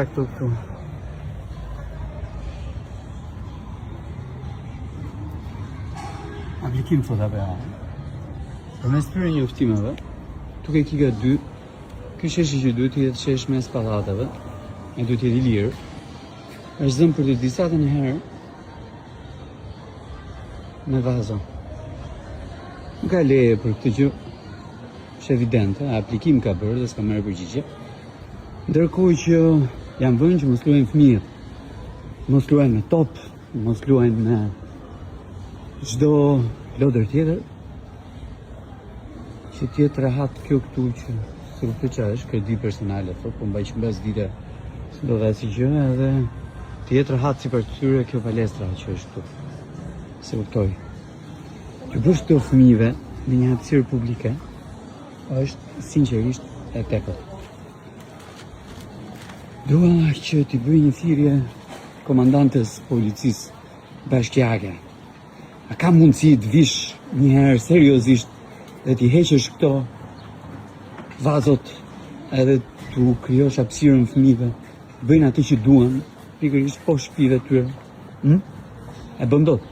Këtu. Aplikim thot apo ja. Përmes këtyre njoftimeve, duke kika 2, ky sheshi që duhet të jetë shesh mes pallateve, e duhet të jetë i lirë, është zënë për të disatën e herë me vazo. Nuk ka leje për këtë gjë, është evidente, aplikim ka bërë dhe s'ka marrë përgjigje. Ndërkohë që janë vënë që mos luajnë fëmijët, mos luajnë me top, mos luajnë me çdo lodër tjetër, që tjetë rahat kjo këtu që se kuptoj që është kredi personale, po mbaj që mbas dite do dhe si gjë edhe tjetë rahat si për të tyre kjo palestra që është këtu. Se kuptoj. Që bësh të fëmijëve në një hapësirë publike është sinqerisht e tepërt. Dua që t'i bëj një thirrje komandantes policisë bashkiake. A ka mundësi të vish një herë seriozisht dhe t'i heqësh këto vazot edhe t'u krijosh hapësirën fëmijëve, bëjnë atë që duan, pikërisht po shtëpive tyre. E bën dot.